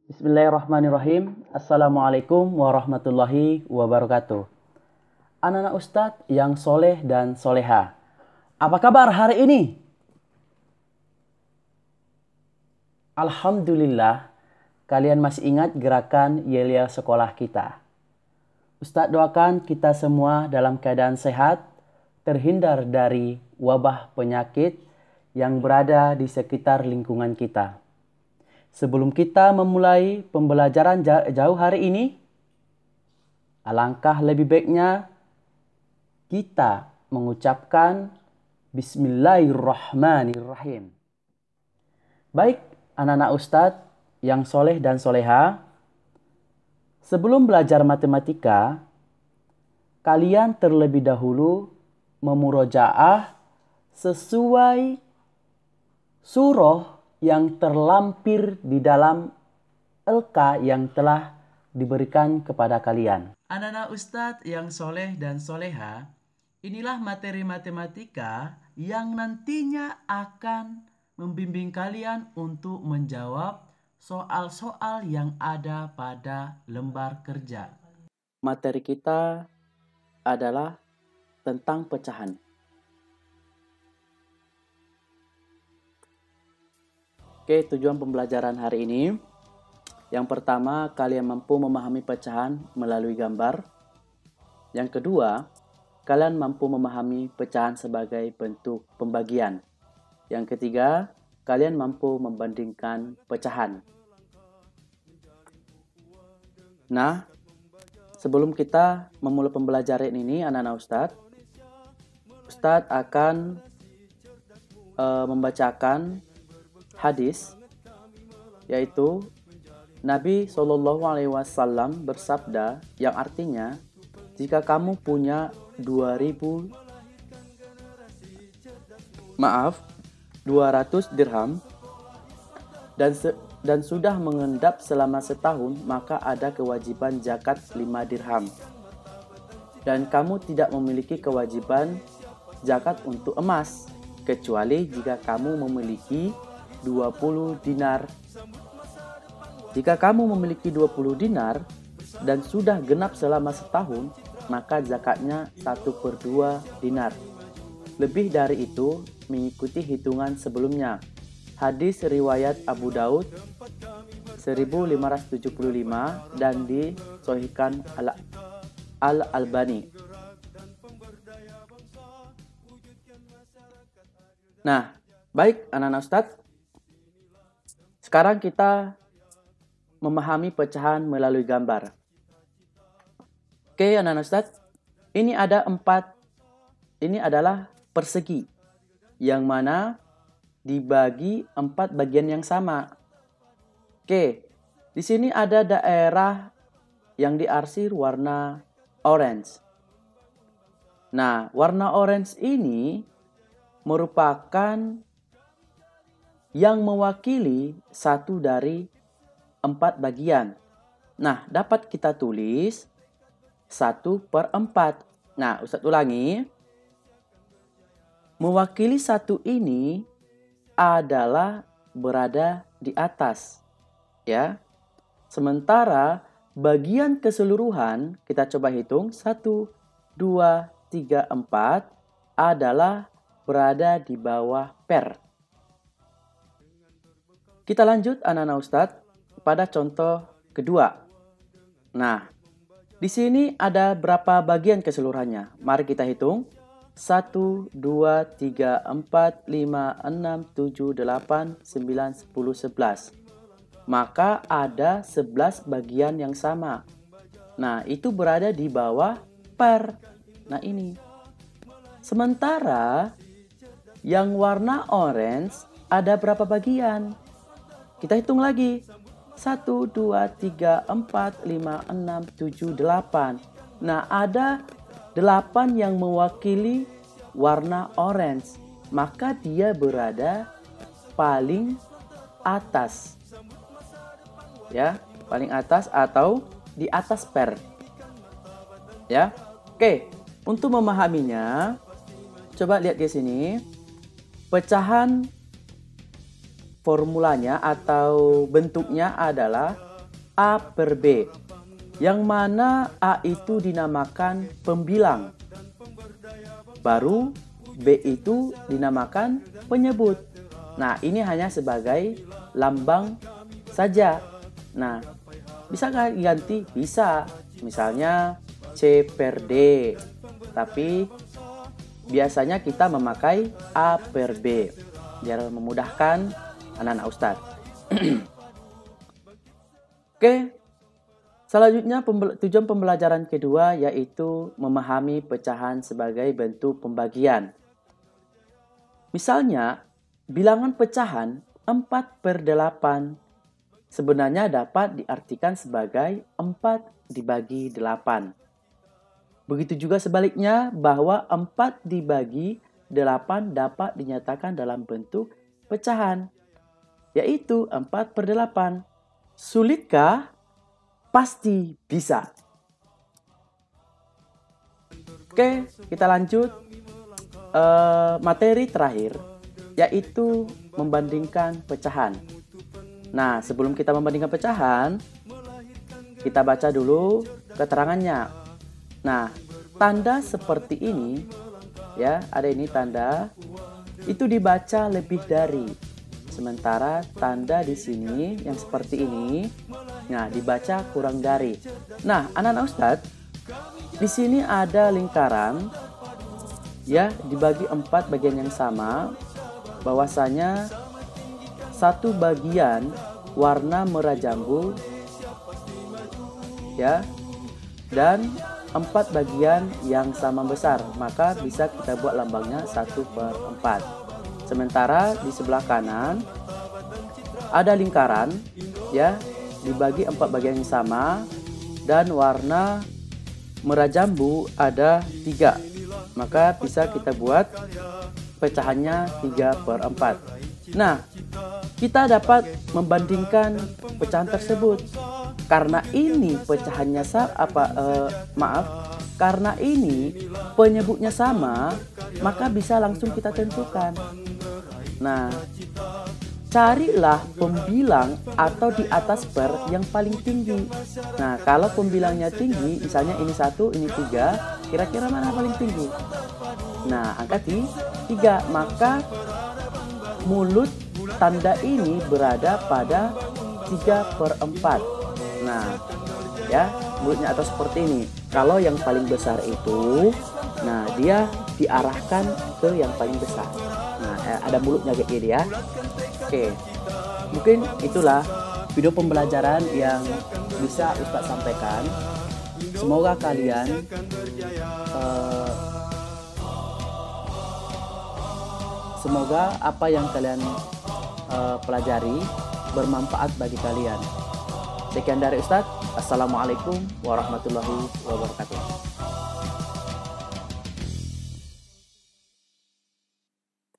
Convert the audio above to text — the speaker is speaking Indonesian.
Bismillahirrahmanirrahim. Assalamualaikum warahmatullahi wabarakatuh. Anak-anak Ustadz yang soleh dan soleha. Apa kabar hari ini? Alhamdulillah, kalian masih ingat gerakan yel-yel sekolah kita. Ustadz doakan kita semua dalam keadaan sehat, terhindar dari wabah penyakit yang berada di sekitar lingkungan kita. Sebelum kita memulai pembelajaran jauh hari ini, alangkah lebih baiknya kita mengucapkan Bismillahirrahmanirrahim. Baik, anak-anak Ustadz yang soleh dan soleha, sebelum belajar matematika, kalian terlebih dahulu memurojaah sesuai surah yang terlampir di dalam LK yang telah diberikan kepada kalian. Anak-anak Ustadz yang soleh dan soleha, inilah materi matematika yang nantinya akan membimbing kalian untuk menjawab soal-soal yang ada pada lembar kerja. Materi kita adalah tentang pecahan. Oke, tujuan pembelajaran hari ini. Yang pertama, kalian mampu memahami pecahan melalui gambar. Yang kedua, kalian mampu memahami pecahan sebagai bentuk pembagian. Yang ketiga, kalian mampu membandingkan pecahan. Nah, sebelum kita memulai pembelajaran ini, anak-anak Ustadz akan membacakan hadis, yaitu Nabi SAW bersabda yang artinya, jika kamu punya 200 dirham dan sudah mengendap selama setahun, maka ada kewajiban zakat 5 dirham. Dan kamu tidak memiliki kewajiban zakat untuk emas, kecuali jika kamu memiliki 20 dinar. Jika kamu memiliki 20 dinar dan sudah genap selama setahun, maka zakatnya 1/2 dinar. Lebih dari itu mengikuti hitungan sebelumnya. Hadis riwayat Abu Daud 1575 dan disahihkan Al-Albani. Nah, baik anak-anak Ustadz, sekarang kita memahami pecahan melalui gambar. Oke, anak-anak Ustadz, ini adalah persegi yang mana dibagi 4 bagian yang sama. Oke, di sini ada daerah yang diarsir warna orange. Nah, warna orange ini merupakan yang mewakili 1 dari 4 bagian. Nah, dapat kita tulis 1/4. Nah, Ustadz ulangi. Mewakili 1 ini adalah berada di atas. Ya. Sementara bagian keseluruhan, kita coba hitung, 1, 2, 3, 4 adalah berada di bawah per. Kita lanjut anak-anak Ustadz pada contoh kedua. Nah, di sini ada berapa bagian keseluruhannya? Mari kita hitung. 1, 2, 3, 4, 5, 6, 7, 8, 9, 10, 11. Maka ada 11 bagian yang sama. Nah, itu berada di bawah per. Nah, ini. Sementara yang warna orange ada berapa bagian? Kita hitung lagi. 1, 2, 3, 4, 5, 6, 7, 8. Nah, ada 8 yang mewakili warna orange. Maka dia berada paling atas. Ya, paling atas atau di atas per. Ya. Oke, untuk memahaminya, coba lihat di sini. Pecahan formulanya atau bentuknya adalah A per B, yang mana A itu dinamakan pembilang, baru B itu dinamakan penyebut. Nah, ini hanya sebagai lambang saja. Nah, bisa ganti? Bisa. Misalnya C per D. Tapi biasanya kita memakai A per B biar memudahkan anak-anak Ustadz. Oke. Selanjutnya tujuan pembelajaran kedua yaitu memahami pecahan sebagai bentuk pembagian. Misalnya, bilangan pecahan 4 per 8 sebenarnya dapat diartikan sebagai 4 dibagi 8. Begitu juga sebaliknya bahwa 4 dibagi 8 dapat dinyatakan dalam bentuk pecahan, yaitu 4 per 8. Sulitkah? Pasti bisa. Oke, kita lanjut. Materi terakhir yaitu membandingkan pecahan. Nah, sebelum kita membandingkan pecahan, kita baca dulu keterangannya. Nah, tanda seperti ini, ya, ada ini tanda, itu dibaca lebih dari. Sementara tanda di sini yang seperti ini, nah, dibaca kurang dari. Nah, anak-anak Ustadz, di sini ada lingkaran, ya, dibagi 4 bagian yang sama, bahwasanya satu bagian warna merah jambu, ya, dan 4 bagian yang sama besar, maka bisa kita buat lambangnya 1 per 4. Sementara di sebelah kanan ada lingkaran, ya, dibagi 4 bagian yang sama dan warna merah jambu ada 3, maka bisa kita buat pecahannya 3 per 4. Nah, kita dapat membandingkan pecahan tersebut. Karena ini pecahannya karena ini penyebutnya sama, maka bisa langsung kita tentukan. Nah, carilah pembilang atau di atas per yang paling tinggi. Nah, kalau pembilangnya tinggi, misalnya ini 1, ini 3, kira-kira mana paling tinggi? Nah, angka 3, maka mulut tanda ini berada pada 3 per 4. Nah, ya, mulutnya atau seperti ini. Kalau yang paling besar itu, nah, dia diarahkan ke yang paling besar. Nah, ada mulutnya kayak gini ya. Oke, mungkin itulah video pembelajaran yang bisa Ustadz sampaikan. Semoga kalian semoga apa yang kalian pelajari bermanfaat bagi kalian. Sekian dari Ustadz. Assalamualaikum warahmatullahi wabarakatuh.